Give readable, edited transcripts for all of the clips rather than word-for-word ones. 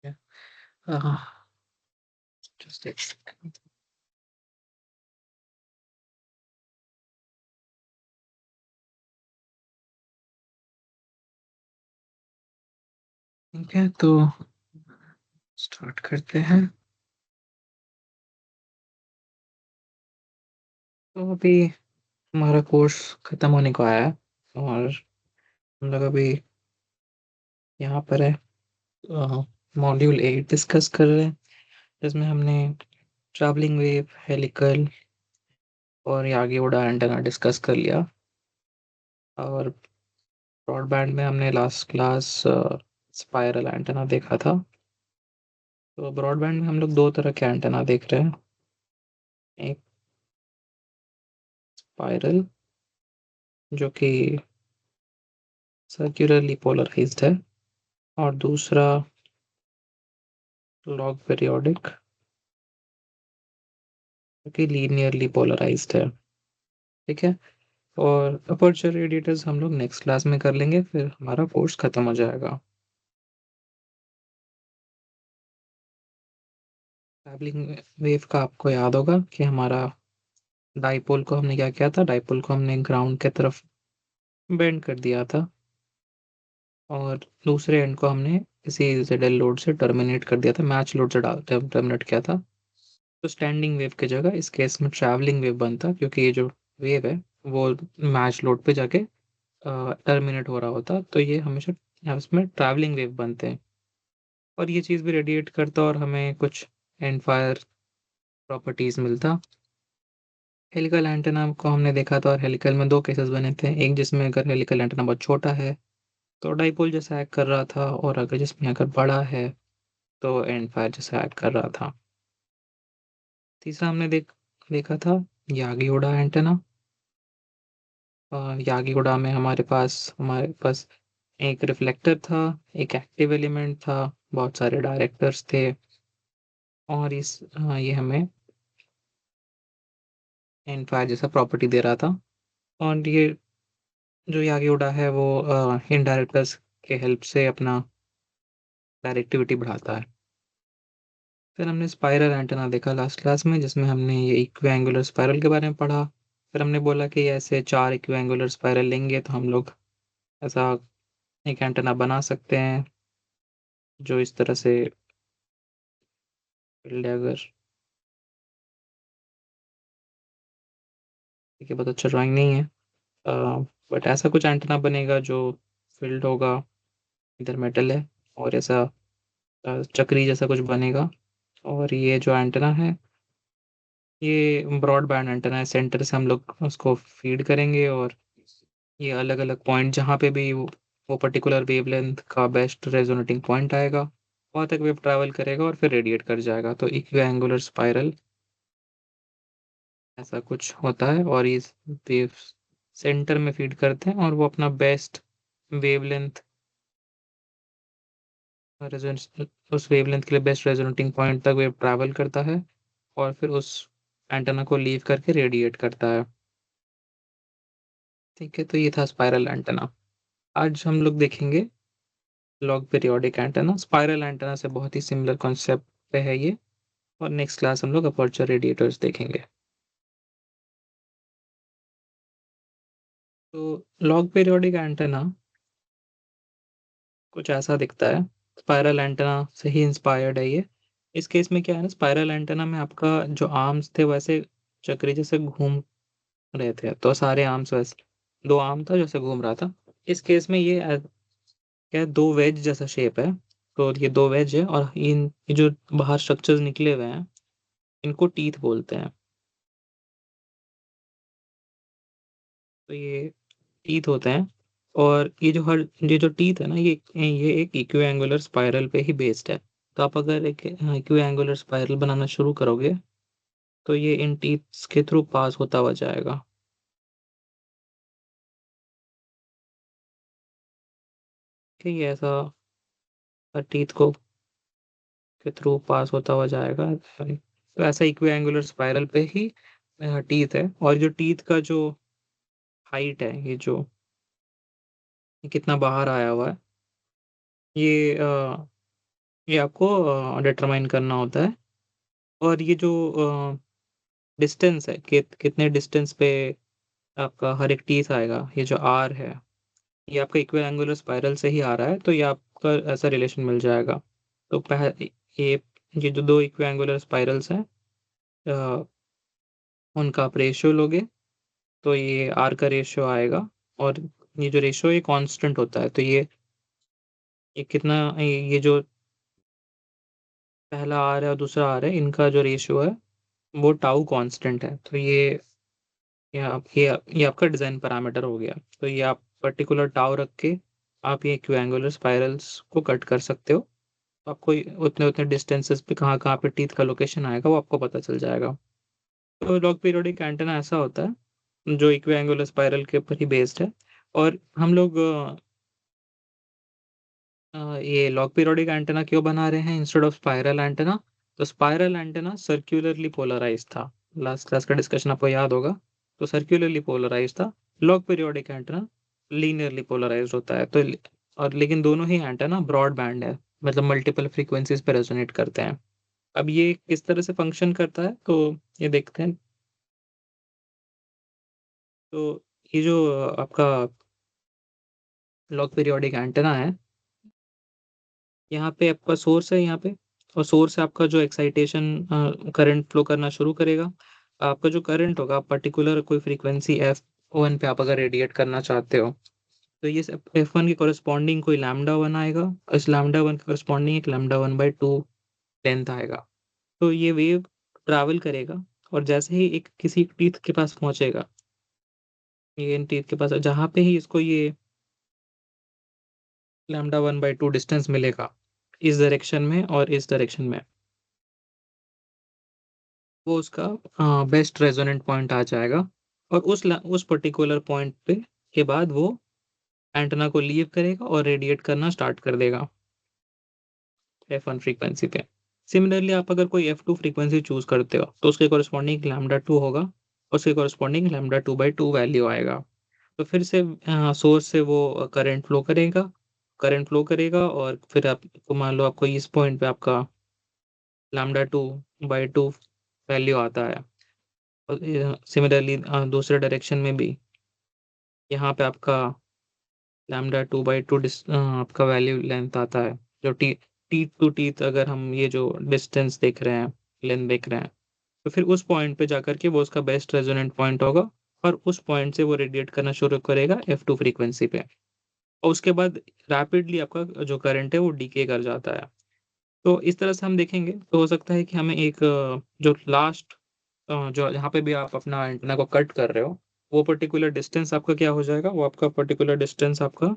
है। हाँ, just एक second। ठीक है, तो स्टार्ट करते हैं। तो अभी हमारा कोर्स खत्म होने को आया है और हम लोग अभी यहाँ पर है, मॉड्यूल 8 डिस्कस कर रहे हैं, जिसमें हमने ट्रैवलिंग वेव, हेलिकल और यागी उड़ा एंटेना डिस्कस कर लिया। और ब्रॉडबैंड में हमने लास्ट क्लास स्पाइरल एंटेना देखा था। तो ब्रॉडबैंड में हम लोग दो तरह के एंटेना देख रहे हैं, एक स्पाइरल जो कि सर्कुलरली पोलराइज्ड है और दूसरा लॉग पीरियोडिक जो कि लीनियरली पोलराइज्ड है। ठीक है, और अपर्चर रेडिएटर्स हम लोग नेक्स्ट क्लास में कर लेंगे, फिर हमारा कोर्स खत्म हो जाएगा। ट्रैवलिंग वेव का आपको याद होगा कि हमारा डाइपोल को हमने क्या किया था, डाइपोल को हमने ग्राउंड की तरफ बेंड कर दिया था और दूसरे एंड को हमने किसी ZL लोड से टर्मिनेट कर दिया था, मैच लोड से टर्मिनेट किया था। तो स्टैंडिंग वेव की जगह इस केस में ट्रैवलिंग वेव बनता, क्योंकि ये जो वेव है वो मैच लोड पे जाके टर्मिनेट हो रहा होता, तो ये हमेशा इसमें ट्रैवलिंग वेव बनते हैं। और ये चीज़ भी रेडिएट करता और हमें कुछ एंड फायर प्रॉपर्टीज मिलता। हेलिकल एंटेना को हमने देखा था और हेलिकल में दो केसेस बने थे, एक जिसमें अगर हेलिकल एंटेना बहुत छोटा है तो डाइपोल जैसा एक्ट कर रहा था, और अगर जिसमें अगर बड़ा है तो एंड फायर जैसा एक्ट कर रहा था। तीसरा हमने देखा था यागी उड़ा एंटेना। यागी उड़ा में हमारे पास एक रिफ्लेक्टर था, एक एक्टिव एलिमेंट था, बहुत सारे डायरेक्टर्स थे और ये हमें एंड फायर जैसा प्रॉपर्टी दे रहा था। और ये जो यागी उड़ा है वो इन डायरेक्टर्स के हेल्प से अपना डायरेक्टिविटी बढ़ाता है। फिर हमने स्पाइरल एंटेना देखा लास्ट क्लास में, जिसमें हमने ये इक्विएंगुलर स्पाइरल के बारे में पढ़ा। फिर हमने बोला कि ऐसे 4 इक्विएंगुलर स्पाइरल लेंगे तो हम लोग ऐसा एक एंटेना बना सकते हैं, जो इस तरह से फील्ड है। अगर ठीक है, बहुत अच्छा ड्राइंग नहीं है, बट ऐसा कुछ एंटेना बनेगा जो फील्ड होगा, इधर मेटल है और ऐसा चक्री जैसा कुछ बनेगा। और ये जो एंटेना है ये ब्रॉडबैंड एंटेना है, सेंटर से हम लोग उसको फीड करेंगे और ये अलग अलग पॉइंट जहाँ पे भी वो पर्टिकुलर वेवलेंथ का बेस्ट रेजोनेटिंग पॉइंट आएगा वहाँ तक वेव ट्रैवल करेगा और फिर रेडिएट कर जाएगा। तो इक्विएंगुलर स्पाइरल ऐसा कुछ होता है और इस वेव सेंटर में फीड करते हैं और वो अपना बेस्ट वेवलेंथ उस वेवलेंथ के लिए बेस्ट रेजोनेटिंग पॉइंट तक वेव ट्रैवल करता है और फिर उस एंटेना को लीव करके रेडिएट करता है। ठीक है, तो ये था स्पाइरल एंटेना। आज हम लोग देखेंगे log periodic antenna. Spiral antenna से बहुत ही सिमिलर कॉन्सेप्ट पे है ये, और नेक्स्ट क्लास हम लोग अपर्चर रेडिएटर्स देखेंगे। तो लॉग पीरियोडिक एंटेना कुछ ऐसा दिखता है, स्पाइरल एंटेना से ही इंस्पायर्ड है ये। इस केस में क्या है ना, स्पाइरल एंटेना में आपका जो आर्म्स थे वैसे चक्री जैसे घूम रहे थे, तो सारे आर्म्स वैसे दो आर्म था जैसे घूम रहा था। इस केस में ये क्या है, दो वेज जैसा शेप है। तो ये दो वेज है और ये जो बाहर स्ट्रक्चर्स निकले हुए हैं इनको टीथ बोलते हैं। तो ये टीथ होते हैं और ये जो टीथ है ना, ये एक इक्विएंगुलर स्पाइरल पे ही बेस्ड है। तो आप अगर एक इक्विएंगुलर स्पाइरल बनाना शुरू करोगे तो ये इन टीथ्स के थ्रू पास होता हुआ जाएगा। ठीक है, ऐसा टीथ को के थ्रू पास होता हुआ जाएगा। तो ऐसा इक्विएंगुलर स्पाइरल पे ही टीथ है, और जो टीथ का जो हाइट है, ये कितना बाहर आया हुआ है, ये ये आपको डिटरमाइन करना होता है। और ये जो डिस्टेंस है, कितने डिस्टेंस पे आपका हर एक टीथ आएगा, ये जो आर है, ये आपका इक्विलैंगुलर स्पाइरल से ही आ रहा है, तो ये आपका ऐसा रिलेशन मिल जाएगा। तो ये ये जो दो इक्विलैंगुलर स्पाइरल्स हैं, अ, उनका आप रेशियो लोगे, तो ये आर का रेशियो आएगा। और ये जो रेशियो ये कांस्टेंट होता है, तो ये कितना, ये जो पहला आर है और दूसरा आर है, इनका जो रेशियो है वो टाउ कांस्टेंट है। तो ये आपका डिज़ाइन पैरामीटर हो गया। तो ये आप पर्टिकुलर टाउ रख के आप ये इक्विलैंगुलर स्पाइरल्स को कट कर सकते हो। आपको उतने-उतने डिस्टेंसेस पे कहाँ-कहाँ पे टीथ का लोकेशन आएगा, वो आपको पता चल जाएगा। तो लॉग पीरियोडिक एंटेना ऐसा होता है, जो इक्विलैंगुलर स्पाइरल के ऊपर ही बेस्ड है। और हम लोग ये लॉग पीरियोडिक एंटेना क्यों बना रहे हैं इंस्टेड ऑफ स्पाइरल एंटेना? तो स्पाइरल एंटेना सर्कुलरली पोलराइज्ड था। लास्ट क्लास का डिस्कशन आपको याद होगा। तो सर्कुलरली पोलराइज्ड था। Log periodic antenna linearly polarized होता है। तो और लेकिन दोनों ही एंटेना ब्रॉड बैंड है, मतलब मल्टीपल फ्रीक्वेंसीज पे रेजोनेट करते हैं। अब ये किस तरह से फंक्शन करता है, तो ये देखते हैं। तो ये जो आपका लॉग पीरियोडिक एंटेना है, यहाँ पे आपका सोर्स है यहाँ पे। और सोर्स से आपका जो एक्साइटेशन करंट फ्लो करना शुरू करेगा। आपका जो करंट होगा पर्टिकुलर कोई फ्रीक्वेंसी F1 पे आप अगर रेडिएट करना चाहते हो, तो ये F1 के कॉरेस्पॉन्डिंग कोई लैम्डा 1 आएगा। इस लैम्डा 1 के कॉरेस्पॉन्डिंग एक लैम्डा 1/2 लेंथ आएगा। तो ये वेव ट्रैवल करेगा, और जैसे ही एक किसी टीथ के पास पहुँचेगा, ये इन टीथ के पास जहाँ पे ही इसको ये लैम्डा 1/2 डिस्टेंस मिलेगा, इस डायरेक्शन में और इस डायरेक्शन में, वो उसका बेस्ट रेजोनेंट पॉइंट आ जाएगा। और उस पर्टिकुलर पॉइंट पे के बाद वो एंटेना को लीव करेगा और रेडिएट करना स्टार्ट कर देगा F1 फ्रीक्वेंसी पे। सिमिलरली आप अगर कोई F2 फ्रीक्वेंसी चूज़ करते हो, तो उसके कॉरेस्पॉन्डिंग लैम्डा 2 होगा, उसके कॉरेस्पॉन्डिंग लैम्डा 2/2 वैल्यू आएगा। तो फिर से सोर्स से वो करंट फ्लो करेगा और फिर आपको मान लो आपको इस पॉइंट पे आपका लैम्डा 2/2 वैल्यू आता है। और सिमिलरली दूसरे डायरेक्शन में भी यहाँ पे आपका लैम्डा 2/2 आपका वैल्यू लेंथ आता है। जो टीथ टू टीथ अगर हम ये जो डिस्टेंस देख रहे हैं, लेंथ देख रहे हैं, तो फिर उस पॉइंट पे जाकर के वो उसका बेस्ट रेजोनेंट पॉइंट होगा। और उस पॉइंट से वो रेडिएट करना शुरू करेगा F2 फ्रीक्वेंसी पे। और उसके बाद रैपिडली आपका जो करंट है वो डीके कर जाता है। तो इस तरह से हम देखेंगे तो हो सकता है कि हमें एक जो लास्ट जो जहाँ पे भी आप अपना एंटीना को कट कर रहे हो, वो पर्टिकुलर डिस्टेंस आपका क्या हो जाएगा, वो आपका पर्टिकुलर डिस्टेंस आपका,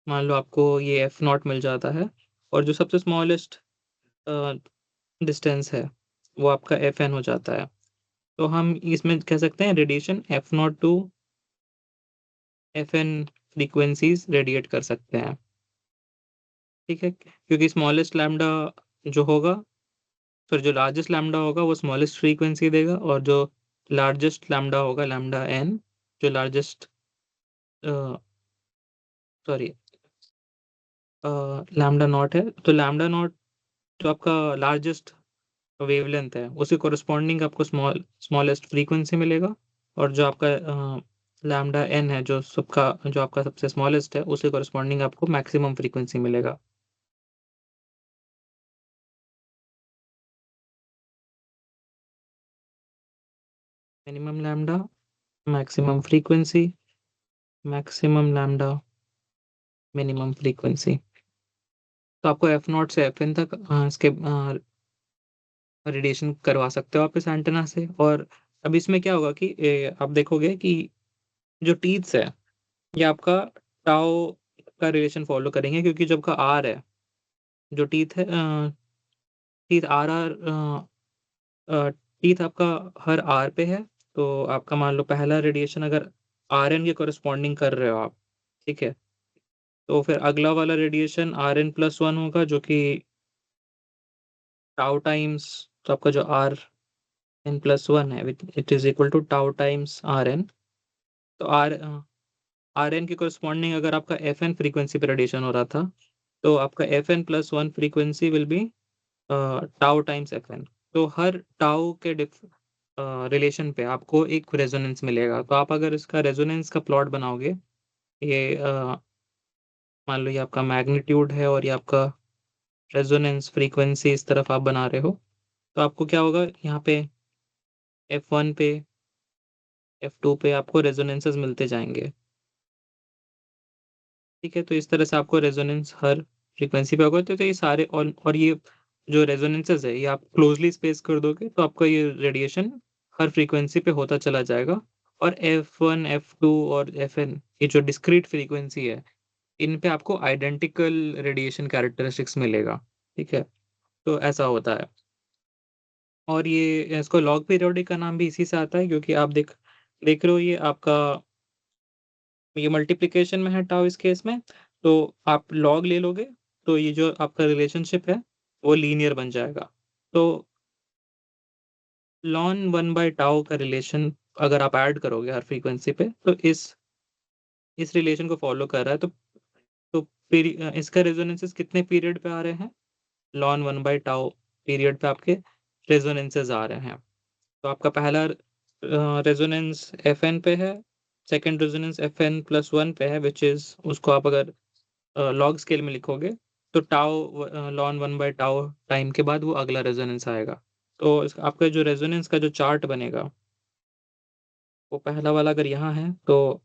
मान लो आपको ये F0 मिल जाता है। और जो सबसे स्मॉलेस्ट अ, डिस्टेंस है, वो आपका Fn हो जाता है। तो हम इसमें कह सकते हैं radiation F0 to Fn frequencies radiate कर सकते हैं, ठीक है? क्योंकि स्मॉलेस्ट लैम्बडा जो होगा, फिर जो लार्जेस्ट लैम्बडा होगा वो स्मॉलेस्ट फ्रीक्वेंसी देगा। और जो लार्जेस्ट लैम्बडा होगा, लैम्बडा n, जो लार्जेस्ट अ, सॉरी लैम्बडा नॉट है, तो लैम्बडा नॉट जो आपका लार्जेस्ट वेवलेंथ है, उसके कॉरेस्पॉन्डिंग आपको स्मॉलेस्ट फ्रीक्वेंसी मिलेगा। और जो आपका लैम्बडा n है, जो आपका सबसे स्मॉलेस्ट है, उसके कॉरेस्पॉन्डिंग आपको मैक्सिमम फ्रीक्वेंसी मिलेगा। Minimum lambda, maximum frequency, maximum lambda, minimum frequency. तो आपको F0 से Fn तक इसके रेडिएशन करवा सकते हो आप इस एंटेना से। और अब इसमें क्या होगा कि आप देखोगे कि जो टीथ्स है, ये आपका टाउ का रिलेशन फॉलो करेंगे, क्योंकि जब का आर है, जो टीथ आर आर टीथ आपका हर आर पे है। तो आपका मान लो पहला रेडिएशन अगर आर एन के कॉरेस्पॉन्डिंग कर रहे हो आप, ठीक है? तो फिर अगला वाला radiation R N plus one होगा, जो कि टाउ टाइम्स, तो आपका जो आर एन प्लस वन है, it is equal to tau times R N. तो आर एन के कॉरेस्पॉन्डिंग अगर आपका एफ एन फ्रीक्वेंसी पे रेडिएशन हो रहा था, तो आपका fn+1 frequency will be tau times fn। तो हर टाउ के रिलेशन पे आपको एक रेजोनेंस मिलेगा। तो आप अगर इसका रेजोनेंस का प्लॉट बनाओगे, ये मान लो ये आपका मैग्नीट्यूड है और ये आपका रेजोनेंस फ्रीक्वेंसी इस तरफ आप बना रहे हो, तो आपको क्या होगा, यहाँ पे f1 पे, f2 पे आपको रेजोनेंसेस मिलते जाएंगे। ठीक है, तो इस तरह से आपको रेजोनेंस हर फ्रीक्वेंसी पे होगा। तो ये सारे और ये जो रेजोनेंसेस है, ये आप क्लोजली स्पेस कर दोगे तो आपका ये रेडिएशन हर फ्रीक्वेंसी पे होता चला जाएगा। और f1 f2 और fn, ये जो डिस्क्रीट फ्रीक्वेंसी है, इन पे आपको आइडेंटिकल रेडिएशन कैरेक्टरिस्टिक्स मिलेगा। ठीक है, तो ऐसा होता है। और ये इसको लॉग पीरियोडिक का नाम भी इसी से आता है, क्योंकि आप देख देख रहे हो ये आपका, ये मल्टीप्लिकेशन में है टाउ इस केस में। तो आप लॉग ले लोगे तो ये जो आपका रिलेशनशिप है वो लीनियर बन जाएगा। तो लॉन 1/टाउ का रिलेशन अगर आप ऐड करोगे हर फ्रीक्वेंसी पे, तो इस रिलेशन को फॉलो कर रहा है। तो इसका रेजोनेंसेस कितने पीरियड पे आ रहे हैं, लॉन 1/टाउ पीरियड पे आपके रेजोनेंसेस आ रहे हैं। तो आपका पहला रेजोनेंस fn पे है, सेकंड रेजोनेंस fn+1 पे है, विच इज उसको आप अगर लॉग स्केल में लिखोगे तो टाउ लॉन 1/टाउ टाइम के बाद वो अगला रेजोनेंस आएगा। तो आपका जो रेजोनेंस का जो चार्ट बनेगा, वो पहला वाला अगर यहाँ है, तो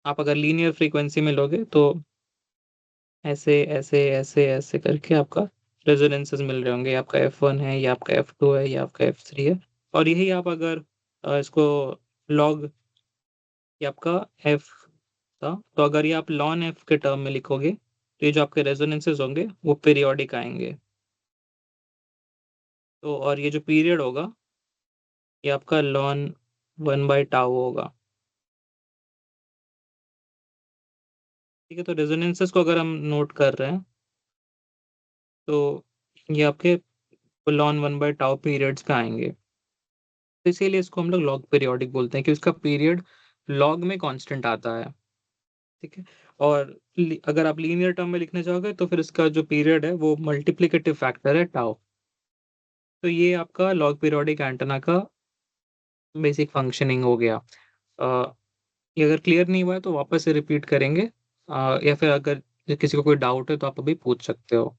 आप अगर लीनियर फ्रीक्वेंसी में लोगे तो ऐसे ऐसे ऐसे ऐसे करके आपका रेजोनेंसेस मिल रहे होंगे। आपका f1 है, ये आपका f2 है, ये आपका f3 है। और यही आप अगर इसको लॉग, ये आपका f था, तो अगर ये आप लॉन f के टर्म में लिखोगे तो ये जो आपके रेजोनेंसेस होंगे वो पीरियोडिक आएंगे। तो और ये जो पीरियड होगा, ये आपका लॉन 1/टाउ होगा। ठीक है, तो रेजोनेंसेस को अगर हम नोट कर रहे हैं, तो ये आपके लॉन 1/टाउ पीरियड्स पे आएंगे। तो इसीलिए इसको हम लोग लॉग पीरियोडिक बोलते हैं कि उसका पीरियड लॉग में कांस्टेंट आता है। ठीक है, और अगर आप लीनियर टर्म में लिखना चाहोगे तो फिर इसका जो पीरियड है वो मल्टीप्लिकेटिव फैक्टर है टाउ। तो ये आपका लॉग पीरियोडिक एंटेना का बेसिक फंक्शनिंग हो गया। ये अगर क्लियर नहीं हुआ है तो वापस से रिपीट करेंगे, या फिर अगर किसी को कोई डाउट है तो आप अभी पूछ सकते हो।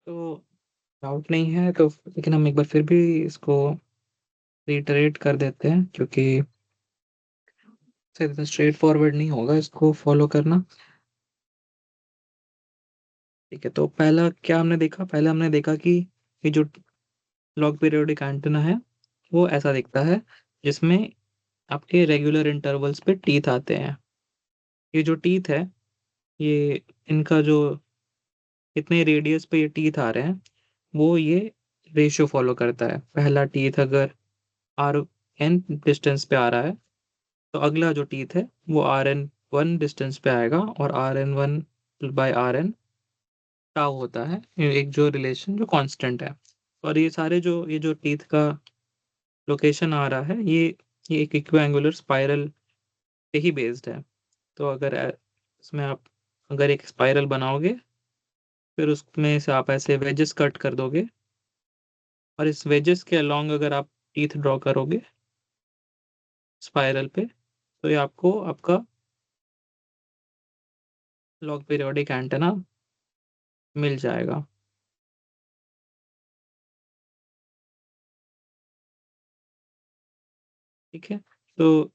तो डाउट नहीं है तो, लेकिन हम एक बार फिर भी इसको रिटरेट कर देते हैं, क्योंकि इतना स्ट्रेट फॉरवर्ड नहीं होगा इसको फॉलो करना। ठीक है, तो पहला क्या हमने देखा, पहले हमने देखा कि ये जो लॉग पीरियोडिक एंटेना है वो ऐसा दिखता है, जिसमें आपके रेगुलर इंटरवल्स पे टीथ आते हैं। ये जो टीथ है, ये इनका जो इतने रेडियस पे ये टीथ आ रहे हैं, वो ये रेशियो फॉलो करता है। पहला टीथ अगर r n डिस्टेंस पे आ रहा है, तो अगला जो टीथ है वो rn1 डिस्टेंस पे आएगा, और rn1/rn टाउ होता है, एक जो रिलेशन जो कांस्टेंट है। और ये जो टीथ का लोकेशन आ रहा है, ये एक इक्विएंगुलर स्पाइरल पे ही बेस्ड है। तो अगर इसमें आप अगर एक स्पाइरल बनाओगे, फिर उसमें से आप ऐसे वेजेस कट कर दोगे, और इस वेजेस के अलोंग अगर आप टीथ ड्रॉ करोगे स्पाइरल पे, तो ये आपको आपका लॉग पीरियोडिक एंटेना मिल जाएगा। ठीक है, तो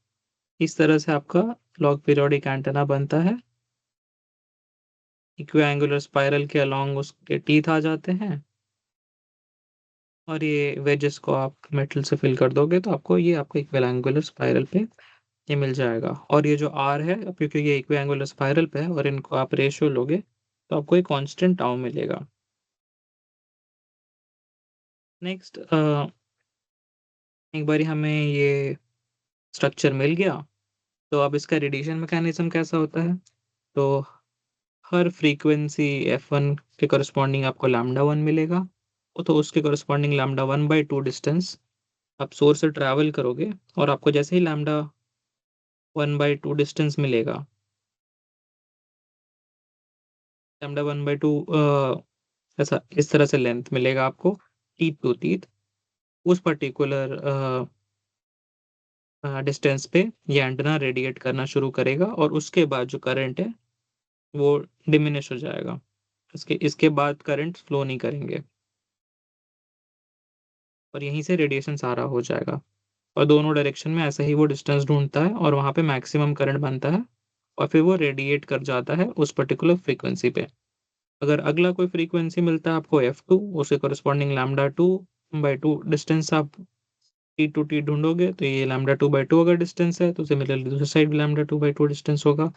इस तरह से आपका लॉग पीरियोडिक एंटेना बनता है। इक्विएंगुलर स्पाइरल के अलोंग उसके टीथ आ जाते हैं, और ये वेजेस को आप मेटल से फिल कर दोगे तो आपको ये आपको इक्विएंगुलर स्पाइरल पे ये मिल जाएगा। और ये जो आर है, अब क्योंकि ये इक्विएंगुलर स्पाइरल पे है और इनको आप रेशियो लोगे, तो आपको एक कांस्टेंट टाउ मिलेगा। नेक्स्ट, एक बारी हमें ये स्ट्रक्चर मिल गया, तो अब इसका रेडिएशन मैकेनिज्म कैसा होता है। तो हर फ्रीक्वेंसी F1 के करस्पॉन्डिंग आपको लैम्डा 1 मिलेगा, तो उसके करस्पॉन्डिंग लैम्डा 1/2 डिस्टेंस आप सोर्स से ट्रैवल करोगे, और आपको जैसे ही लैम्डा 1/2 डिस्टेंस मिलेगा, लैम्डा 1/2 ऐसा इस तरह से लेंथ मिलेगा आपको, टीथ टू टीथ, उस पर्टिकुलर डिस्टेंस पे ये एंटेना रेडिएट करना शुरू करेगा, और उसके बाद जो करंट है वो डिमिनिश हो जाएगा। इसके इसके बाद करंट फ्लो नहीं करेंगे, और यहीं से रेडिएशन सारा हो जाएगा। और दोनों डायरेक्शन में ऐसे ही वो डिस्टेंस ढूंढता है, और वहां पे मैक्सिमम करंट बनता है, और फिर वो रेडिएट कर जाता है उस पर्टिकुलर फ्रीक्वेंसी पे। अगर अगला कोई फ्रीक्वेंसी मिलता है आपको F2, उसके corresponding लैम्डा 2/2 डिस्टेंस आप टी टू टी ढूंढोगे, तो ये लैम्डा 2/2 अगर डिस्टेंस है, तो सिमिलरली दूसरी साइड भी लैम्डा 2/2 डिस्टेंस होगा,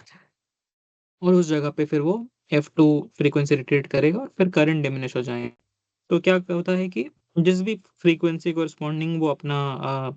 और उस जगह पे फिर वो F2 फ्रीक्वेंसी रिट्रीट करेगा, और फिर करंट डिमिनिश हो जाएंगे। तो क्या होता है कि जिस भी फ्रीक्वेंसी corresponding वो अपना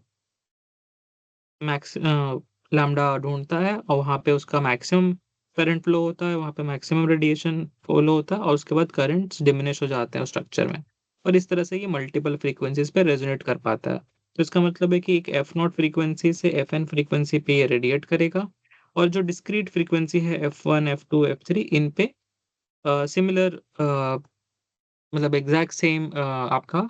मैक्स लैम्डा ढूंढता है, और वहाँ पे उसका मैक्सिमम करंट फ्लो होता है, वहाँ पे मैक्सिमम रेडिएशन फ्लो होता है, और उसके बाद करंट्स डिमिनिश हो जाते हैं उस स्ट्रक्चर में। और इस तरह से ये मल्टीपल फ्रीक्वेंसीज पे रेजोनेट कर पाता है। तो इसका मतलब है कि एक एफ नॉट फ्रीक्वेंसी से FN फ्रीक्वेंसी पे ये रेडिएट करेगा, और जो डिस्क्रीट फ्रीक्वेंसी है F1 F2 F3, इन पे सिमिलर मतलब एग्जैक्ट सेम आपका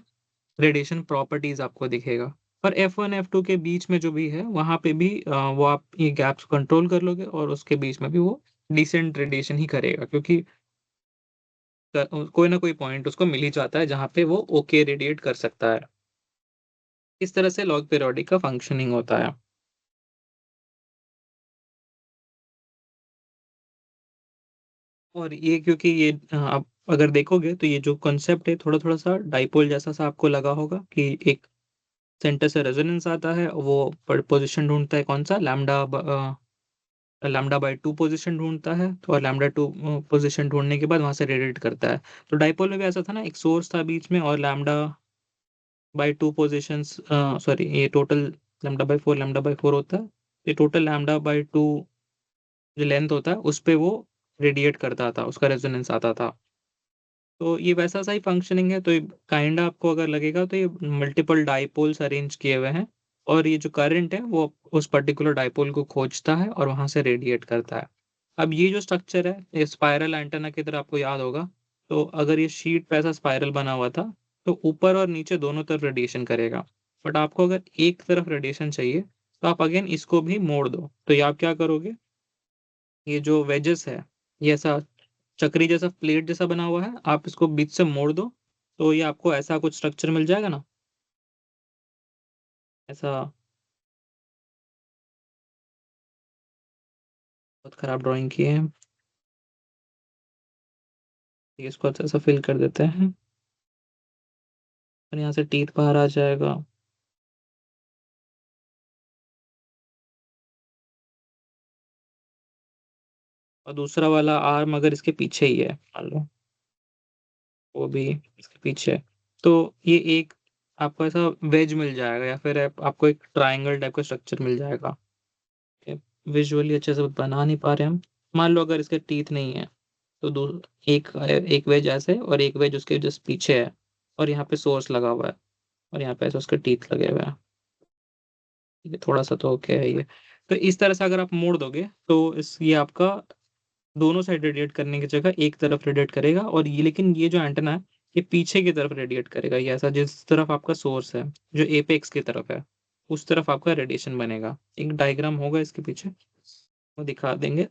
रेडिएशन प्रॉपर्टीज आपको दिखेगा। पर F1 F2 के बीच में जो भी है, वहां पे भी वो आप ये गैप्स कंट्रोल कर लोगे, और उसके बीच में भी वो डिसेंट रेडिएशन ही करेगा, क्योंकि कोई ना कोई पॉइंट उसको मिल ही जाता है जहां पे वो ओके रेडिएट कर सकता है। इस तरह से लॉग पीरियोडिक का फंक्शनिंग होता है। और ये क्योंकि ये आप अगर देखोगे, तो ये जो कॉन्सेप्ट है थोड़ा थोड़ा सा डाइपोल जैसा सा आपको लगा होगा, कि एक सेंटर से रेजोनेंस आता है, वो पोजीशन ढूंढता है कौन सा, लैम्डा/2 पोजीशन ढूंढता है, तो और लैम्डा 2 पोजीशन ढूंढने के बाद वहां से रेडिएट करता है। तो डाइपोल में भी ऐसा था ना, एक सोर्स था बीच में, और लैम्डा/2 पोजीशंस, सॉरी, ये टोटल लैम्डा/4 होता है। ये टोटल लैम्डा/2 जो लेंथ होता है, उस पे वो रेडिएट करता था, उसका रेजोनेंस आता था। तो ये वैसा सा ही फंक्शनिंग है। तो ये काइंड आपको अगर लगेगा, तो ये मल्टीपल डाइपोल्स अरेंज किए हुए हैं, और ये जो करंट है वो उस पर्टिकुलर डाइपोल को खोजता है और वहां से रेडिएट करता है। अब ये जो स्ट्रक्चर है, ये स्पाइरल एंटेना की तरह आपको याद होगा। तो अगर ये शीट पे ऐसा स्पाइरल बना हुआ था, तो ऊपर और नीचे दोनों तरफ रेडिएशन करेगा। बट आपको अगर एक तरफ रेडिएशन चाहिए, तो आप अगेन इसको भी मोड़ दो। तो ये आप क्या करोगे, ये जो वेजेस है, ये ऐसा चक्री जैसा प्लेट जैसा बना हुआ है, आप इसको बीच से मोड़ दो, तो ये आपको ऐसा कुछ स्ट्रक्चर मिल जाएगा ना, ऐसा। बहुत खराब ड्राइंग की है, इसको अच्छा सा फिल कर देते हैं, और यहाँ से टीथ बाहर आ जाएगा। और दूसरा वाला आर्म अगर इसके पीछे ही है, मान लो वो भी इसके पीछे है, तो ये एक आपको ऐसा वेज मिल जाएगा, या फिर आपको एक ट्रायंगल टाइप का स्ट्रक्चर मिल जाएगा। विजुअली अच्छे से बना नहीं पा रहे हम। मान लो अगर इसके टीथ नहीं है, तो दो एक एक वेज ऐसे, और एक वेज उसके जस्ट पीछे है, और यहाँ पे सोर्स लगा हुआ है, और यहाँ पे ऐसे उसके टीथ लगे हुए हैं। ये थोड़ा सा तो ओके है ये। तो इस तरह से अगर आप मोड़ दोगे, तो इस ये आपका दोनों साइड रेडिएट करने की जगह एक तरफ रेडिएट करेगा, और ये लेकिन ये जो एंटेना है, ये पीछे की तरफ रेडिएट करेगा। ये ऐसा जिस तरफ आपका सोर्स है, जो एपेक्स की तरफ है, उस तरफ आपका रेडिएशन बनेगा। एक डायग्राम होगा इसके पीछे, वो दिखा देंगे।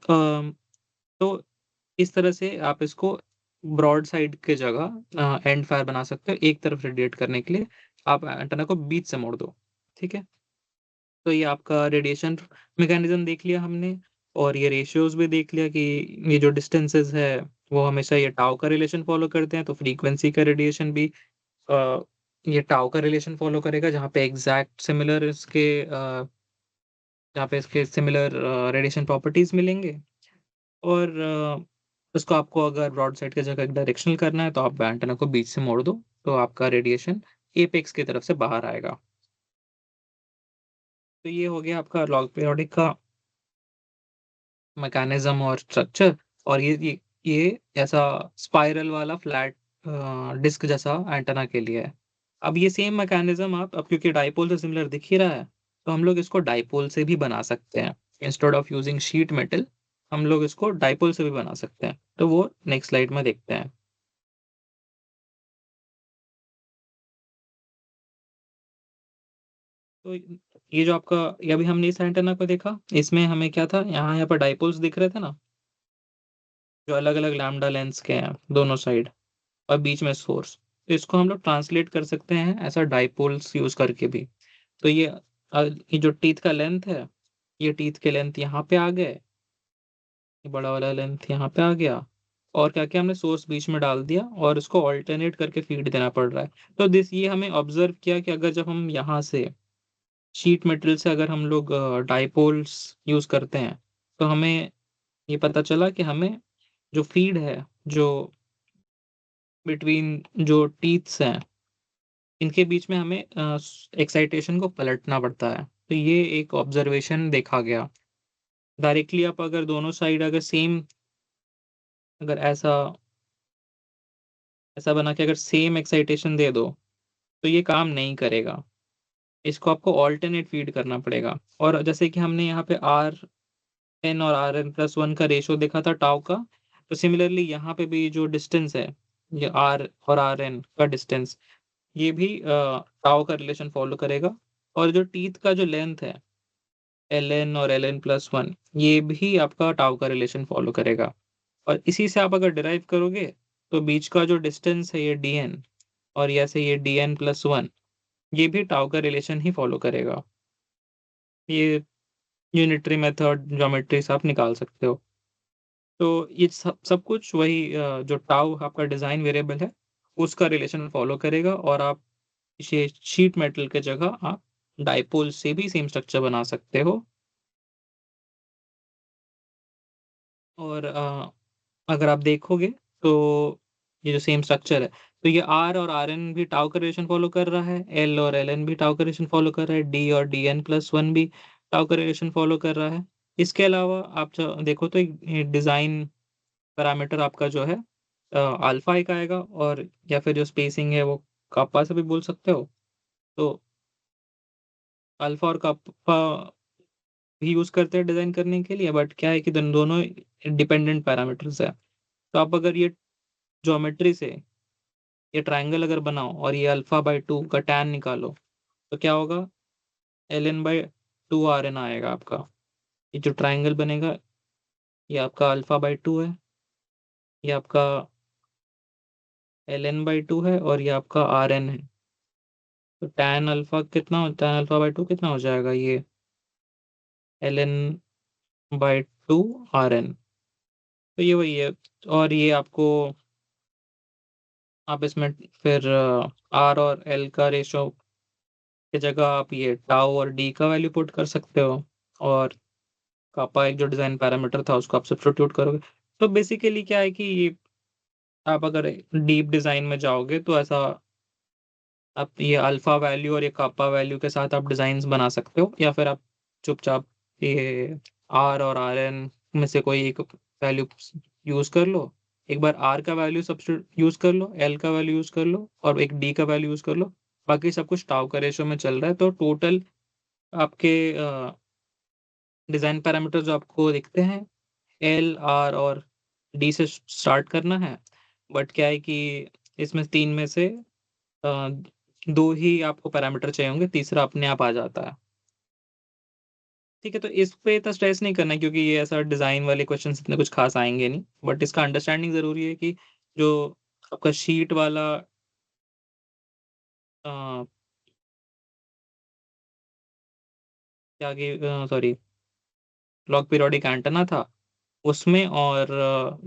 तो इस तरह से आप इसको ब्रॉड साइड की जगह एंड फायर बना सकते हो। एक तरफ रेडिएट करने के लिए आप एंटेना को बीच से मोड़ दो, ठीक है? तो ये आपका रेडिएशन मैकेनिज्म देख लिया हमने, और ये रेशियोज़ भी देख लिया कि ये जो डिस्टेंसेस है, वो हमेशा ये टाउ का रिलेशन फ़ॉलो करते हैं, तो फ्रीक्वेंसी का रेडिएशन भी अ, ये टाउ का रिलेशन फ़ॉलो करेगा, जहाँ पे एग्ज़ैक्ट सिमिलर जहाँ पे इसके सिमिलर रेडिएशन प्रॉपर्टीज़ मिलेंगे। और उसको आपको अगर ब्रॉड साइड की जगह डायरेक्शनल करना है, तो आप एंटेना को बीच से मोड़ दो, तो आपका रेडिएशन एपेक्स की तरफ से बाहर आएगा। तो ये हो गया आपका लॉग पीरियोडिक का मैकेनिज्म और स्ट्रक्चर। और ये ऐसा स्पाइरल वाला फ्लैट डिस्क जैसा एंटेना के लिए है। अब ये सेम मैकेनिज्म आप, अब क्योंकि डाइपोल से सिमिलर दिख ही रहा है, तो हम लोग इसको डाइपोल से भी बना सकते हैं। Instead of using sheet metal, हम लोग इसको डाइपोल से भी बना सकते हैं। तो वो नेक्स्ट स्लाइड में देखते हैं। तो ये जो आपका, ये अभी हमने इस एंटेना को देखा, इसमें हमें क्या था, यहाँ पर डाइपोल्स दिख रहे थे ना, जो अलग-अलग लैम्बडा लेंथ्स के हैं दोनों साइड, और बीच में सोर्स। तो इसको हम लोग ट्रांसलेट कर सकते हैं ऐसा डाइपोल्स यूज़ करके भी। तो ये जो टीथ का लेंथ है, ये टीथ के लेंथ यहाँ पे आ गए, ये बड़ा वाला लेंथ यहाँ पे आ गया, और क्या किया हमने, सोर्स बीच में डाल दिया, और इसको अल्टरनेट करके फीड देना पड़ रहा है। तो ये हमें ऑब्जर्व किया कि अगर जब हम यहाँ से शीट मेटल से अगर हम लोग डाइपोल्स यूज़ करते हैं, तो हमें ये पता चला कि हमें जो फ़ीड है, जो बिटवीन जो टीथ्स हैं, इनके बीच में हमें एक्साइटेशन को पलटना पड़ता है। तो ये एक ऑब्ज़र्वेशन देखा गया। डायरेक्टली आप अगर दोनों साइड अगर सेम, अगर ऐसा ऐसा बना के अगर सेम एक्साइटेशन दे दो, तो ये काम नहीं करेगा। इसको आपको अल्टरनेट फ़ीड करना पड़ेगा। और जैसे कि हमने यहाँ पे Rn और Rn+1 का रेशियो देखा था टाउ का, तो सिमिलरली यहाँ पे भी जो डिस्टेंस है, ये R और Rn का डिस्टेंस, ये भी टाउ का रिलेशन फ़ॉलो करेगा। और जो टीथ का जो लेंथ है, Ln और Ln+1, ये भी आपका टाउ का रिलेशन फ़ॉलो करेगा। और इसी से आप अगर डिराइव करोगे, तो बीच का जो डिस्टेंस है ये Dn, और ऐसे ये Dn+1, ये भी टाउ का रिलेशन ही फ़ॉलो करेगा। ये यूनिटरी मेथड ज्योमेट्री से आप निकाल सकते हो। तो ये सब सब कुछ वही जो टाउ आपका डिज़ाइन वेरिएबल है, उसका रिलेशन फ़ॉलो करेगा, और आप इसे शीट मेटल की जगह आप डाइपोल से भी सेम स्ट्रक्चर बना सकते हो। और अगर आप देखोगे, तो ये जो सेम स्ट्रक्चर है, तो ये R और Rn भी टाउ का रिलेशन फ़ॉलो कर रहा है, L और Ln भी टाउ का रिलेशन फ़ॉलो कर रहा है, D और Dn+1 भी टाउ का रिलेशन फ़ॉलो कर रहा है। इसके अलावा आप जो देखो, तो एक ये डिज़ाइन पैरामीटर आपका जो है अल्फ़ा एक आएगा, और या फिर जो स्पेसिंग है वो कापा से भी बोल सकते हो। तो अल्फ़ा और कापा भी यूज़ करते हैं डिज़ाइन करने के लिए, बट क्या है कि दोनों डिपेंडेंट पैरामीटर्स हैं। तो आप अगर ये ज्योमेट्री से ये ट्रायंगल अगर बनाओ, और ये अल्फ़ा बाय 2 का टैन निकालो, तो क्या होगा, ln बाय 2 Rn आएगा आपका। ये जो ट्रायंगल बनेगा, ये आपका अल्फ़ा बाय 2 है, ये आपका ln बाय 2 है, और ये आपका Rn है। तो टैन अल्फ़ा बाय 2 कितना हो जाएगा, ये ln बाय 2 Rn। तो ये वही है। और ये आपको, आप इसमें फिर R और L का रेशियो की जगह आप ये टाउ और डी का वैल्यू पुट कर सकते हो, और कापा एक जो डिज़ाइन पैरामीटर था, उसको आप सब्स्टिट्यूट करोगे। तो बेसिकली क्या है कि आप अगर डीप डिज़ाइन में जाओगे, तो ऐसा आप ये अल्फ़ा वैल्यू और ये कापा वैल्यू के साथ आप डिज़ाइन्स बना सकते हो, या फिर आप चुपचाप ये आर और आरएन में से कोई एक वैल्यू यूज़ कर लो। एक बार आर का वैल्यू यूज़ कर लो, एल का वैल्यू यूज़ कर लो, और एक डी का वैल्यू यूज़ कर लो। बाकी सब कुछ टाउ का रेशियो में चल रहा है, तो टोटल आपके डिज़ाइन पैरामीटर जो आपको दिखते हैं, एल, आर और डी से स्टार्ट करना है, बट क्या है कि इसमें 3 में से 2 ही आपको पैरामीटर चाहिए होंगे, तीसरा अपने आप आ जाता है। ठीक है, तो इस पे इतना स्ट्रेस नहीं करना है क्योंकि ये ऐसा डिज़ाइन वाले क्वेश्चंस इतने कुछ ख़ास आएँगे नहीं, बट इसका अंडरस्टैंडिंग ज़रूरी है कि जो आपका शीट वाला अ, क्या कि सॉरी लॉग पीरियोडिक एंटेना था, उसमें और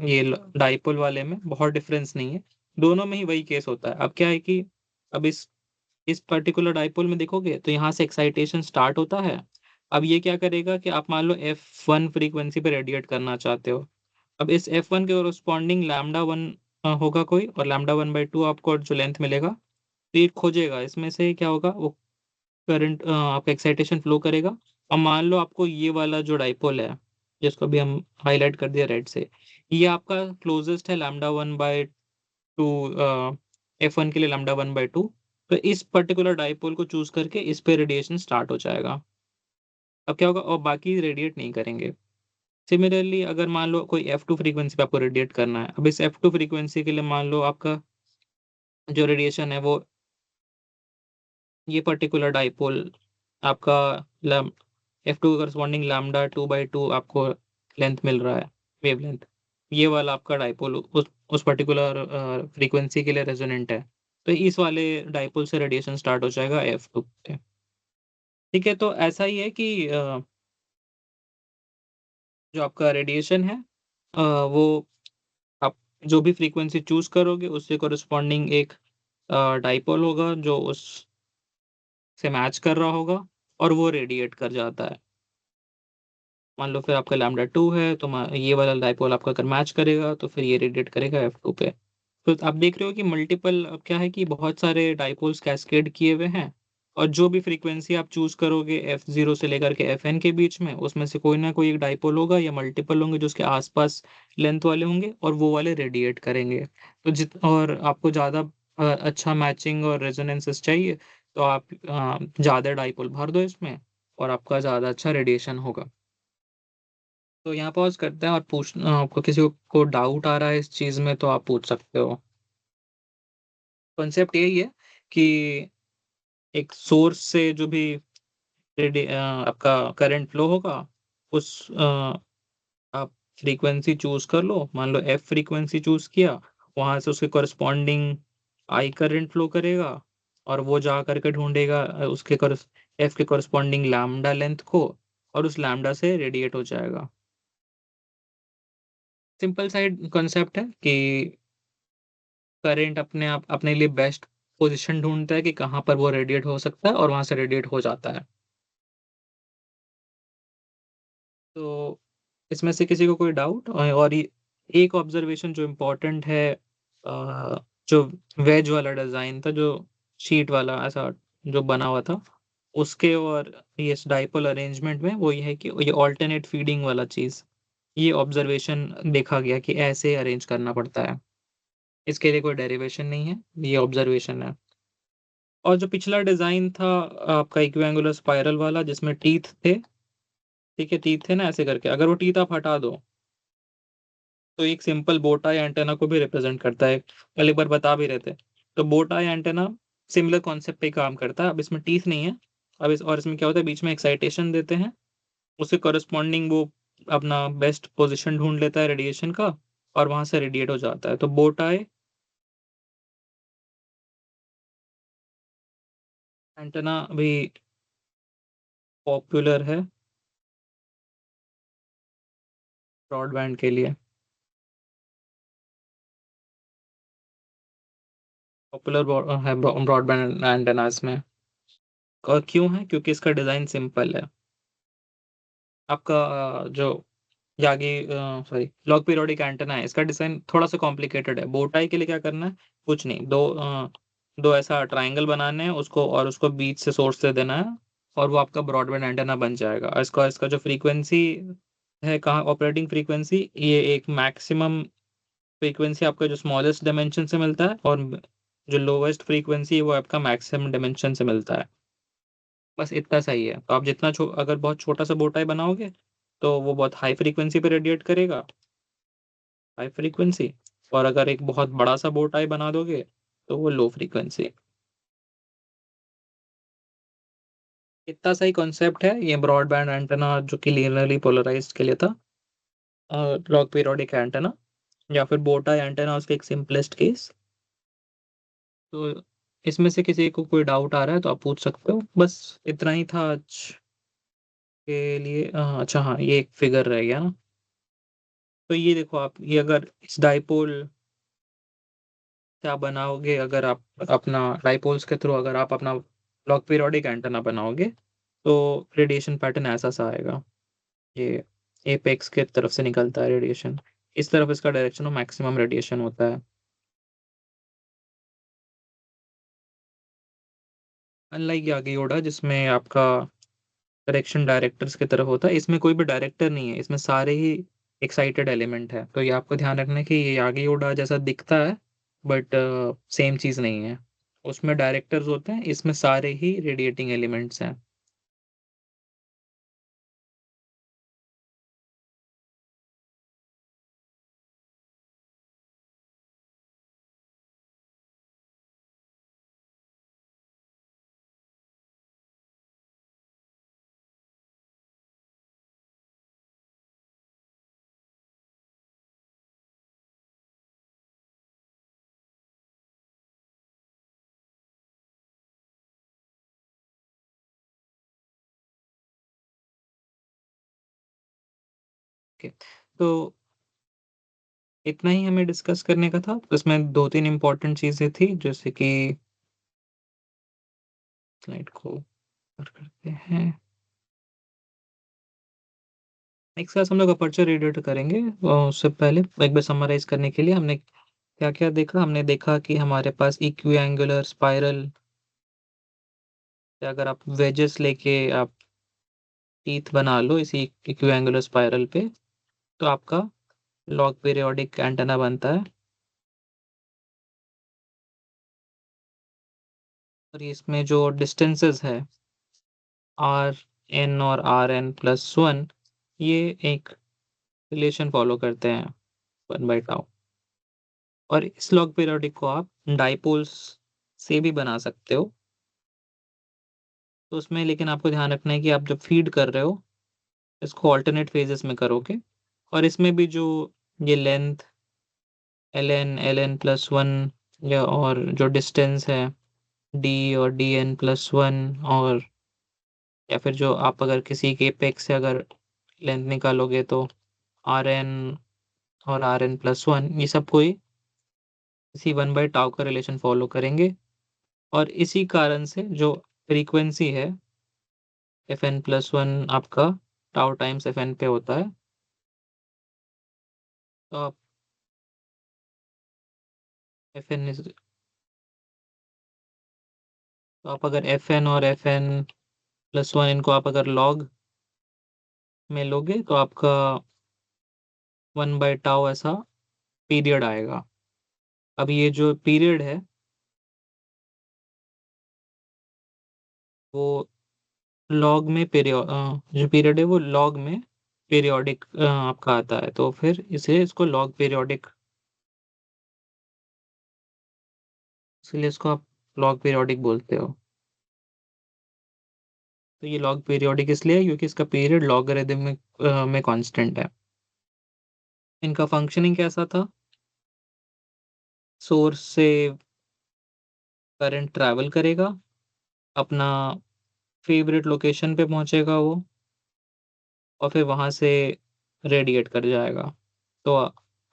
ये ल डाइपोल वाले में बहुत डिफ़रेंस नहीं है। दोनों में ही वही केस होता है। अब क्या है कि अब इस पर्टिकुलर डाइपोल में देखोगे तो यहाँ से एक्साइटेशन स्टार्ट होता है। अब ये क्या करेगा कि आप मान लो F1 फ्रीक्वेंसी पे रेडिएट करना चाहते हो। अब इस F1 के कोरेस्पोंडिंग लैम्ब्डा 1 होगा कोई और लैम्ब्डा 1/2 आपको जो लेंथ मिलेगा, तो ये खोजेगा। इसमें से क्या होगा वो करंट आपका एक्साइटेशन फ्लो करेगा। अब मान लो आपको ये वाला जो डाइपोल है, जिसको अभी हम हाइलाइट कर दिया रेड से, ये आपका क्लोज़ेस्ट है लैम्ब्डा 1/2 F1 के लिए लैम्ब्डा 1/2। तो इस पर्टिकुलर डाइपोल को चूज़ करके इस पे रेडिएशन स्टार्ट हो जाएगा। अब क्या होगा और बाकी रेडिएट नहीं करेंगे। सिमिलरली अगर मान लो कोई F2 फ्रीक्वेंसी पे आपको रेडिएट करना है। अब इस F2 फ्रीक्वेंसी के लिए मान लो आपका जो रेडिएशन है वो ये पर्टिकुलर डाइपोल आपका लैम F2 करस्पॉन्डिंग लैम्ब्डा 2/2 आपको लेंथ मिल रहा है, वेवलेंथ। ये वाला आपका डाइपोल उस पर्टिकुलर फ्रीक्वेंसी के लिए रेजोनेंट है। तो इस वाले डाइपोल से रेडिएशन स्टार्ट हो जाएगा F2 पे। ठीक है, तो ऐसा ही है कि जो आपका रेडिएशन है वो आप जो भी फ्रीक्वेंसी चूज़ करोगे उससे कोरेस्पॉन्डिंग एक डाइपोल होगा जो उससे मैच कर रहा होगा और वो रेडिएट कर जाता है। मान लो फिर आपका लैम्ब्डा 2 है तो ये वाला डाइपोल आपका अगर मैच करेगा तो फिर ये रेडिएट करेगा F2 पे। तो आप देख रहे हो कि मल्टीपल अब क्या है कि बहुत सारे डाइपोल्स कैस्केड किए हुए हैं और जो भी फ्रीक्वेंसी आप चूज़ करोगे F0 से लेकर के Fn के बीच में, उसमें से कोई ना कोई एक डाइपोल होगा या मल्टीपल होंगे जो उसके आस-पास लेंथ वाले होंगे और वो वाले रेडिएट करेंगे। तो जित और आपको ज़्यादा अच्छा मैचिंग और रेजोनेंसेस चाहिए तो आप ज़्यादा डाइपोल भर दो इसमें और आपका ज़्यादा अच्छा रेडिएशन होगा। तो यहाँ पॉज़ करते हैं और आपको किसी को डाउट आ रहा है इस चीज़ में तो आप पूछ सकते हो। कॉन्सेप्ट यही है कि एक सोर्स से जो भी आपका करंट फ्लो होगा उस आप फ्रीक्वेंसी चूज़ कर लो, मान लो एफ फ्रीक्वेंसी चूज़ किया, वहाँ से उसके कॉरेस्पॉन्डिंग आई करंट फ्लो करेगा और वो जा कर के ढूँढेगा उसके एफ के कॉरेस्पॉन्डिंग लैम्ब्डा लेंथ को और उस लैम्ब्डा से रेडिएट हो जाएगा। सिंपल साइड कॉन्सेप्ट है कि करंट अपने आप अपने लिए बेस्ट पोज़ीशन ढूँढता है कि कहाँ पर वो रेडिएट हो सकता है और वहाँ से रेडिएट हो जाता है। तो इसमें से किसी को कोई डाउट और ये एक ऑब्ज़र्वेशन जो इम्पोर्टेंट है जो वेज वाला डिज़ाइन था, जो शीट वाला ऐसा जो बना हुआ था, उसके और ये इस डाइपोल अरेंजमेंट में वो ये है कि ये अल्टरनेट फीडिंग वाला चीज़, ये ऑब्ज़र्वेशन देखा गया कि ऐसे अरेंज करना पड़ता है। इसके लिए कोई डेरिवेशन नहीं है, ये ऑब्ज़र्वेशन है। और जो पिछला डिज़ाइन था आपका इक्विएंगुलर स्पाइरल वाला जिसमें टीथ थे, ठीक है? टीथ थे ना ऐसे करके, अगर वो टीथ आप हटा दो, तो एक सिंपल बो टाई एंटेना को भी रिप्रेज़ेंट करता है। कल एक बार बता भी रहे थे। तो बो टाई एंटेना सिमिलर कॉन्सेप्ट पे ही काम करता है। अब इसमें टीथ नहीं है। अब इसमें क्या होता है बीच में एक्साइटेशन देते हैं, उसके कॉरेस्पॉन्डिंग वो अपना बेस्ट पोज़ीशन ढूँढ लेता है रेडिएशन का और वहाँ से रेडिएट हो जाता है। तो बो टाई एंटेना भी पॉपुलर है ब्रॉडबैंड के लिए। पॉपुलर है ब्रॉडबैंड एंटेनास में। और क्यों है? क्योंकि इसका डिज़ाइन सिंपल है। आपका जो Yagi sorry log periodic antenna है, इसका डिज़ाइन थोड़ा-सा कॉम्प्लिकेटेड है। बोw tie के लिए क्या करना है? कुछ नहीं, 2 ऐसा ट्रायंगल बनाने हैं उसको बीच से सोर्स से देना है और वो आपका ब्रॉडबैंड एंटेना बन जाएगा। इसका इसका जो फ्रीक्वेंसी है कहाँ ऑपरेटिंग फ्रीक्वेंसी ये एक मैक्सिमम फ्रीक्वेंसी आपका जो स्मॉलेस्ट डायमेंशन से मिलता है और जो लोवेस्ट फ्रीक्वेंसी है वो आपका मैक्सिमम डायमेंशन से मिलता है। बस इतना सही है। तो आप जितना अगर बहुत छोटा-सा बोw tie बनाओगे, तो वो बहुत हाई फ्रीक्वेंसी पे रेडिएट करेगा हाई फ्रीक्वेंसी, और अगर एक बहुत बड़ा-सा बो टाई बना दोगे, तो वो लो फ्रीक्वेंसी। इतना सा ही कॉन्सेप्ट है ये ब्रॉडबैंड एंटेना जो कि लीनियरली पोलराइज्ड के लिए था। लॉग पीरियोडिक एंटेना या फिर बो टाई एंटेना उसका एक सिम्पलेस्ट केस। तो इसमें से किसी को कोई डाउट आ रहा है तो आप पूछ सकते हो। बस इतना ही था आज के लिए। अच्छा हाँ, ये एक फिगर रह गया ना। तो ये देखो आप, ये अगर इस डाइपोल से आप बनाओगे, अगर आप अपना डाइपोल्स के थ्रू अगर आप अपना लॉग पीरियोडिक एंटेना बनाओगे, तो रेडिएशन पैटर्न ऐसा-सा आएगा। ये एपेक्स के तरफ से निकलता है रेडिएशन। इस तरफ इसका डायरेक्शन ऑफ मैक्सिमम रेडिएशन होता है। अनलाइक यागियोडा जिसमें आपका डायरेक्शन डायरेक्टर्स की तरफ होता है, इसमें कोई भी डायरेक्टर नहीं है, इसमें सारे ही एक्साइटेड एलिमेंट है। तो ये आपको ध्यान रखना है कि ये यागियोडा जैसा दिखता है, बट सेम चीज़ नहीं है। उसमें डायरेक्टर्स होते हैं, इसमें सारे ही रेडिएटिंग एलिमेंट्स हैं। ओके, तो इतना ही हमें डिस्कस करने का था। इसमें 2-3 इम्पोर्टेंट चीज़ें थी, जैसे कि स्लाइड को कवर करते हैं। नेक्स्ट क्लास हम लोग अपर्चर रेडिएटर करेंगे। उससे पहले एक बार समराइज़ करने के लिए हमने क्या-क्या देखा? हमने देखा कि हमारे पास इक्विएंगुलर स्पाइरल, या अगर आप वेजेस लेके आप टीथ बना लो इसी इक्विएंगुलर स्पाइरल पे, तो आपका लॉग पीरियोडिक एंटेना बनता है। और इसमें जो डिस्टेंसेस है आर एन और आर एन प्लस वन, ये एक रिलेशन फॉलो करते हैं, वन बाई टाउ। और इस लॉग पीरियोडिक को आप डाइपोल्स से भी बना सकते हो। तो उसमें लेकिन आपको ध्यान रखना है कि आप जब फीड कर रहे हो, इसको अल्टरनेट फेजेस में करोगे। और इसमें भी जो ये length L N plus one, या और जो डिस्टेंस है डी और डी एन प्लस वन, और या फिर जो आप अगर किसी के एपेक्स से अगर लेंथ निकालोगे, तो आर एन और आर एन प्लस वन, ये सब कोई इसी वन बाई टाउ का रिलेशन फॉलो करेंगे। और इसी कारण से जो फ्रीक्वेंसी है एफ एन प्लस वन आपका टाउ टाइम्स एफ एन पे होता है। तो आप एफ एन, तो आप अगर एफ एन और एफ एन प्लस वन, इनको आप अगर लॉग में लोगे, तो आपका वन बाई टाउ ऐसा पीरियड आएगा। अब ये जो पीरियड है, वो लॉग में जो पीरियड है वो लॉग में पीरियोडिक आपका आता है, तो फिर इसे इसको लॉग पीरियोडिक, इसलिए इसको आप लॉग पीरियोडिक बोलते हो। तो ये लॉग पीरियोडिक इसलिए है क्योंकि इसका पीरियड लॉगरिदमिक में कांस्टेंट है। इनका फंक्शनिंग कैसा था? सोर्स से करंट ट्रैवल करेगा, अपना फेवरेट लोकेशन पे पहुंचेगा वो, और फिर वहां से रेडिएट कर जाएगा। तो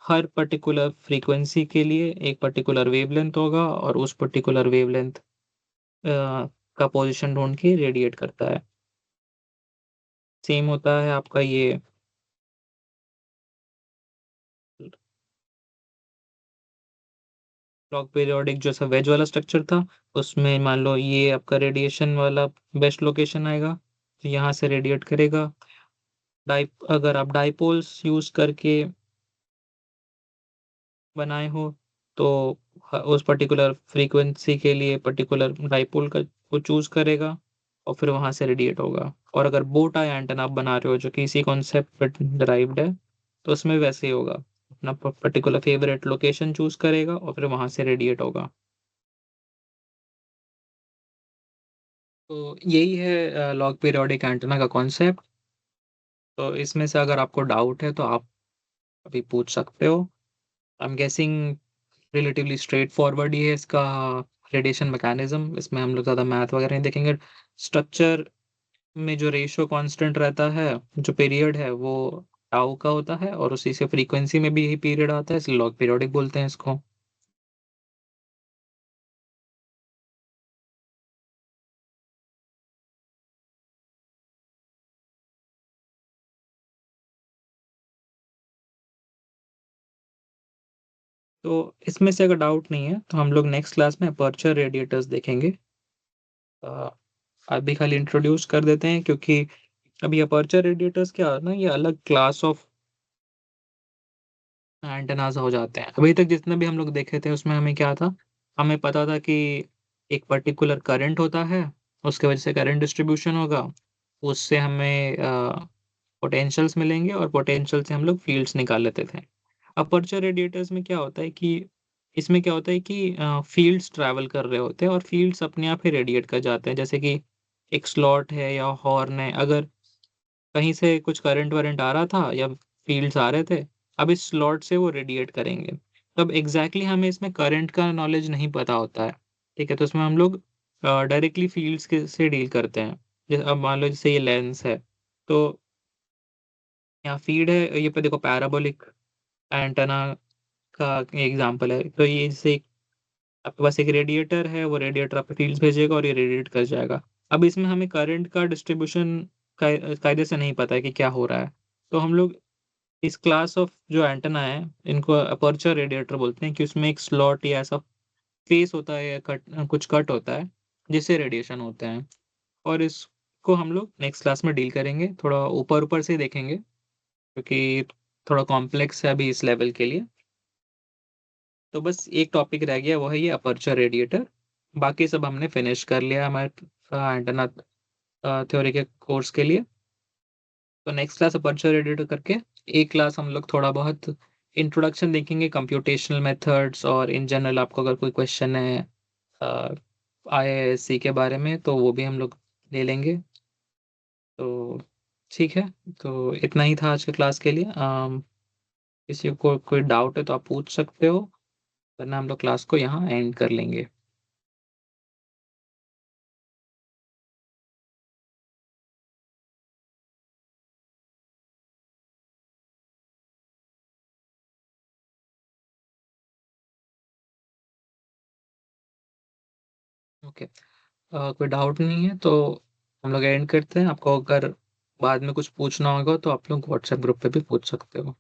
हर पर्टिकुलर फ्रीक्वेंसी के लिए एक पर्टिकुलर वेवलेंथ होगा, और उस पर्टिकुलर वेवलेंथ का पोजीशन ढूंढ के रेडिएट करता है। सेम होता है आपका ये क्लॉक पीरियोडिक जो सा वेज वाला स्ट्रक्चर था, उसमें मान लो ये आपका रेडिएशन वाला बेस्ट लोकेशन आएगा, तो यहाँ से रेडिएट करेगा। अगर आप डाइपोल्स यूज करके बनाए हो, तो उस पर्टिकुलर फ्रीक्वेंसी के लिए पर्टिकुलर डाइपोल का को चूज करेगा, और फिर वहां से रेडिएट होगा। और अगर बो टाई एंटेना आप बना रहे हो जो कि इसी कॉन्सेप्ट पर डिराइव्ड है, तो उसमें वैसे ही होगा। अपना पर्टिकुलर फेवरेट लोकेशन चूज करेगा और फिर वहां से रेडिएट होगा। तो यही है लॉग पीरियोडिक एंटेना का कॉन्सेप्ट। तो इसमें से अगर आपको डाउट है तो आप अभी पूछ सकते हो। I am guessing relatively straightforward ही है इसका रेडिएशन मैकेनिज्म। इसमें हम लोग ज़्यादा मैथ वगैरह नहीं देखेंगे। स्ट्रक्चर में जो रेशियो कांस्टेंट रहता है, जो पीरियड है वो टाउ का होता है और उसी से फ्रीक्वेंसी में भी यही पीरियड आता है, इसलिए लॉग पीरियोडिक बोलते हैं इसको। तो इसमें से अगर डाउट नहीं है तो हम लोग नेक्स्ट क्लास में अपर्चर रेडिएटर्स देखेंगे। अ, अभी खाली इंट्रोड्यूस कर देते हैं क्योंकि अभी अपर्चर रेडिएटर्स क्या है ना, ये अलग क्लास ऑफ एंटेनास हो जाते हैं। अभी तक जितने भी हम लोग देखे थे उसमें हमें क्या था, हमें पता था कि एक पर्टिकुलर करंट होता है, उसके वजह से करंट डिस्ट्रीब्यूशन होगा, उससे हमें पोटेंशियल्स मिलेंगे और पोटेंशियल से हम लोग फील्ड्स निकाल लेते थे। अपर्चर रेडिएटर्स में क्या होता है कि इसमें क्या होता है कि फील्ड्स ट्रैवल कर रहे होते हैं और फील्ड्स अपने आप ही रेडिएट कर जाते हैं। जैसे कि एक स्लॉट है या हॉर्न है, अगर कहीं से कुछ करंट वरंट आ रहा था या फील्ड्स आ रहे थे, अब इस स्लॉट से वो रेडिएट करेंगे। तो अब एग्जैक्टली हमें इसमें करंट का नॉलेज नहीं पता होता है, ठीक है? तो इसमें हम लोग डायरेक्टली फील्ड्स के से डील करते हैं। जैसे अब मान लो जैसे ये लेंस है, तो यहाँ फीड है, ये पे देखो पैराबोलिक एंटेना का एग्जांपल है। तो ये जैसे आपके पास एक रेडिएटर है, वो रेडिएटर आपको फील्ड्स भेजेगा और ये रेडिएट कर जाएगा। अब इसमें हमें करंट का डिस्ट्रीब्यूशन कायदे से नहीं पता है कि क्या हो रहा है। तो हम लोग इस क्लास ऑफ जो एंटेना है, इनको अपर्चर रेडिएटर बोलते हैं कि उसमें एक स्लॉट या ऐसा फेस होता है या कुछ कट होता है जिससे रेडिएशन होते हैं। और इसको हम लोग नेक्स्ट क्लास में डील करेंगे, थोड़ा ऊपर ऊपर से देखेंगे क्योंकि थोड़ा कॉम्प्लेक्स है अभी इस लेवल के लिए। तो बस एक टॉपिक रह गया, वो है ये अपर्चर रेडिएटर। बाकी सब हमने फिनिश कर लिया हमारे एंटेना थ्योरी के कोर्स के लिए। तो नेक्स्ट क्लास अपर्चर रेडिएटर करके एक क्लास हम लोग थोड़ा बहुत इंट्रोडक्शन देखेंगे कंप्यूटेशनल मेथड्स, और इन जनरल आपको अगर कोई क्वेश्चन है आईआईएससी के बारे में तो वो भी हम लोग ले लेंगे। तो ठीक है, तो इतना ही था आज के क्लास के लिए। किसी को कोई डाउट है तो आप पूछ सकते हो, वरना हम लोग क्लास को यहाँ एंड कर लेंगे। ओके, कोई डाउट नहीं है तो हम लोग एंड करते हैं। आपको अगर बाद में कुछ पूछना होगा तो आप लोग व्हाट्सएप ग्रुप पे भी पूछ सकते हो।